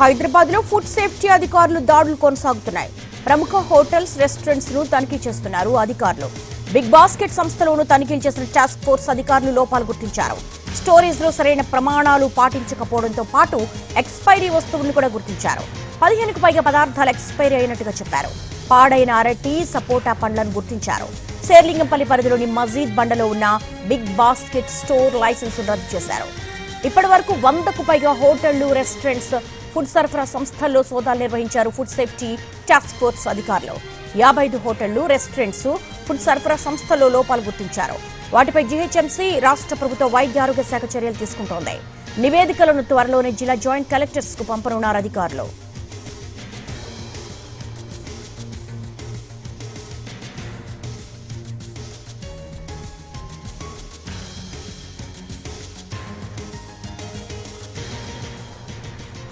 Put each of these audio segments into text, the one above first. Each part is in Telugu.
హైదరాబాద్ లో ఫుడ్ సేఫ్టీ అధికారులు దాడులు కొనసాగుతున్నాయి. ప్రముఖ హోటల్స్, రెస్టారెంట్స్ ను తనిఖీ చేస్తున్నారు అధికారులు. బిగ్ బాస్కెట్ సంస్థలోను తనిఖీలు చేసిన టాస్క్ ఫోర్స్ అధికారులు లోపాలు గుర్తించారు. స్టోరేజ్ లో సరైన ప్రమాణాలు పాటించకపోవడంతో పాటు ఎక్స్పైరీ వస్తువులను కూడా గుర్తించారు. 15కు పైగా పదార్థాలు ఎక్స్పైరీ అయినట్టుగా చెప్పారు. పాడైన అరటి, సపోటా పండ్లను గుర్తించారు. శేర్లింగంపల్లి పరిధిలోని మజీద్ బండలో ఉన్న బిగ్ బాస్కెట్ స్టోర్ లైసెన్స్ రద్దు చేశారు. ఇప్పటి వరకు 100కు పైగా హోటళ్లు, రెస్టారెంట్స్, ఫుడ్ సరఫరా సంస్థల్లో సోదాలు నిర్వహించారు ఫుడ్ సేఫ్టీ టాస్క్ ఫోర్స్ అధికారులు. 55 హోటళ్లు, రెస్టారెంట్స్, ఫుడ్ సరఫరా సంస్థల్లో లోపాలు గుర్తించారు. వాటిపై జీహెచ్ఎంసీ రాష్ట్ర ప్రభుత్వ వైద్య ఆరోగ్య శాఖ చర్యలు తీసుకుంటోంది. నివేదికలను త్వరలోనే జిల్లా జాయింట్ కలెక్టర్స్ కు పంపనున్నారు అధికారులు.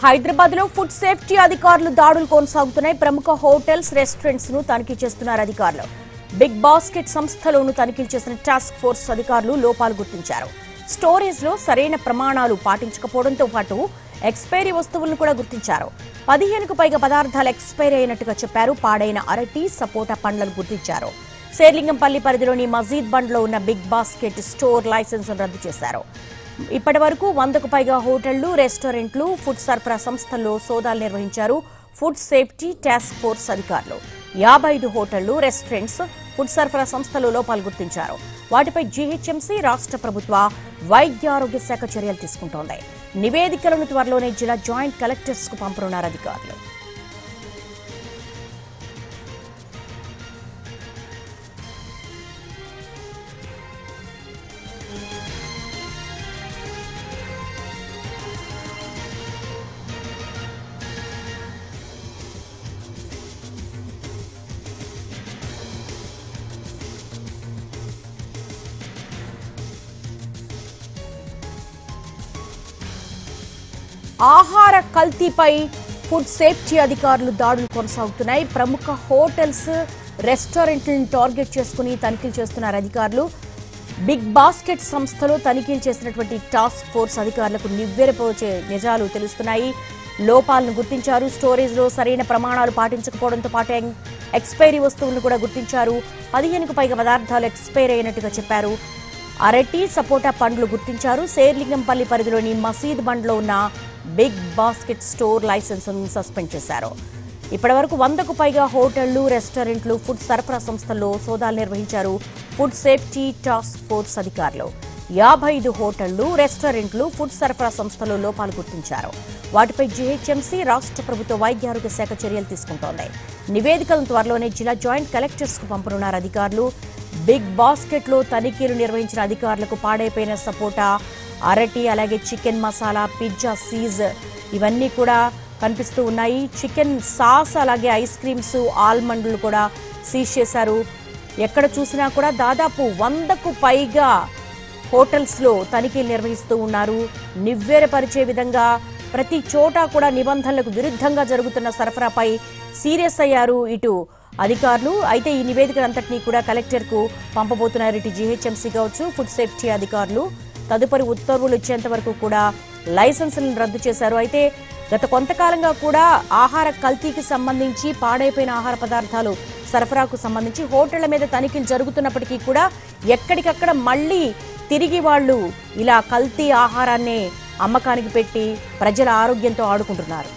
హైదరాబాద్ లో ఫుడ్ సేఫ్టీ అధికారులు దాడులు కొనసాగుతున్నాయి. ప్రముఖ హోటల్స్, రెస్టారెంట్స్ ను తనిఖీ చేస్తున్నారు అధికారులు. బిగ్ బాస్కెట్ సంస్థలోను తనిఖీలు చేసిన టాస్క్ ఫోర్స్ అధికారులు లోపాలు గుర్తించారు. స్టోరేజ్ లో సరైన ప్రమాణాలు పాటించకపోవడంతో పాటు ఎక్స్పైరీ వస్తువులను కూడా గుర్తించారు. 15కు పైగా పదార్థాలు ఎక్స్పైరీ అయినట్టుగా చెప్పారు. పాడైన అరటి, సపోటా పండ్లను గుర్తించారు. శేర్లింగంపల్లి పరిధిలోని మజీద్ బండ్లో ఉన్న బిగ్ బాస్కెట్ స్టోర్ లైసెన్స్ రద్దు చేశారు. ఇప్పటి వరకు 100కు పైగా హోటళ్లు, రెస్టారెంట్లు, ఫుడ్ సరఫరా సంస్థల్లో సోదాలు నిర్వహించారు ఫుడ్ సేఫ్టీ టాస్క్ ఫోర్స్ అధికారులు. 55 హోటళ్లు, రెస్టారెంట్స్, ఫుడ్ సరఫరా సంస్థల్లో లోపాలు గుర్తించారు. వాటిపై జీహెచ్ఎంసీ రాష్ట్ర ప్రభుత్వ వైద్య ఆరోగ్య శాఖ చర్యలు తీసుకుంటోంది. నివేదికలను త్వరలోనే జిల్లా జాయింట్ కలెక్టర్స్ కు పంపనున్నారు అధికారులు. ఆహార కల్తీపై ఫుడ్ సేఫ్టీ అధికారులు దాడులు కొనసాగుతున్నాయి. ప్రముఖ హోటల్స్, రెస్టారెంట్లను టార్గెట్ చేసుకుని తనిఖీలు చేస్తున్నారు అధికారులు. బిగ్ బాస్కెట్ సంస్థలో తనిఖీలు చేసినటువంటి టాస్క్ ఫోర్స్ అధికారులకు నివ్వెరపోచే నిజాలు తెలుస్తున్నాయి. లోపాలను గుర్తించారు. స్టోరేజ్ లో సరైన ప్రమాణాలు పాటించకపోవడంతో పాటు ఎక్స్పైరీ వస్తువులను కూడా గుర్తించారు. 15కు పైగా పదార్థాలు ఎక్స్పైరీ అయినట్టుగా చెప్పారు. అరటి, సపోటా పండ్లు గుర్తించారు. శేర్లింగంపల్లి పరిధిలోని మసీద్ బండ్లో ఉన్న big basket store license suspend చేశారు. ఇప్పటి వరకు 100కు పైగా హోటళ్లు, రెస్టారెంట్లు, ఫుడ్ సరఫరా సంస్థల్లో సోదాలు నిర్వహించారు ఫుడ్ సేఫ్టీ టాస్క్ ఫోర్స్ అధికారులు. 55 హోటళ్లు, రెస్టారెంట్లు, ఫుడ్ సరఫరా సంస్థల్లో లోపాలు గుర్తించారు. వాటిపై జీహెచ్ఎంసీ రాష్ట్ర ప్రభుత్వ వైద్య ఆరోగ్య శాఖ చర్యలు తీసుకుంటోంది. నివేదికలను త్వరలోనే జిల్లా జాయింట్ కలెక్టర్స్ కు పంపనున్నారు అధికారులు. బిగ్ బాస్కెట్ లో తనిఖీలు నిర్వహించిన అధికారులకు పాడైపోయిన సపోటా, అరటి, అలాగే చికెన్ మసాలా, పిజ్జా సీజ్ ఇవన్నీ కూడా కనిపిస్తూ ఉన్నాయి. చికెన్ సాస్, అలాగే ఐస్ క్రీమ్స్, ఆల్మండ్లు కూడా సీజ్ చేశారు. ఎక్కడ చూసినా కూడా దాదాపు 100కు పైగా హోటల్స్ లో తనిఖీలు నిర్వహిస్తూ ఉన్నారు. నివ్వెరపరిచే విధంగా ప్రతి చోట కూడా నిబంధనలకు విరుద్ధంగా జరుగుతున్న సరఫరాపై సీరియస్ అయ్యారు ఇటు అధికారులు. అయితే ఈ నివేదికలంతటినీ కూడా కలెక్టర్ కు పంపబోతున్నారు ఇటు జీహెచ్ఎంసీ కావచ్చు, ఫుడ్ సేఫ్టీ అధికారులు. తదుపరి ఉత్తర్వులు ఇచ్చేంత వరకు కూడా లైసెన్సులను రద్దు చేశారు. అయితే గత కొంతకాలంగా కూడా ఆహార కల్తీకి సంబంధించి, పాడైపోయిన ఆహార పదార్థాలు సరఫరాకు సంబంధించి హోటళ్ల మీద తనిఖీలు జరుగుతున్నప్పటికీ కూడా ఎక్కడికక్కడ మళ్లీ తిరిగి వాళ్ళు ఇలా కల్తీ ఆహారాన్ని అమ్మకానికి పెట్టి ప్రజల ఆరోగ్యంతో ఆడుకుంటున్నారు.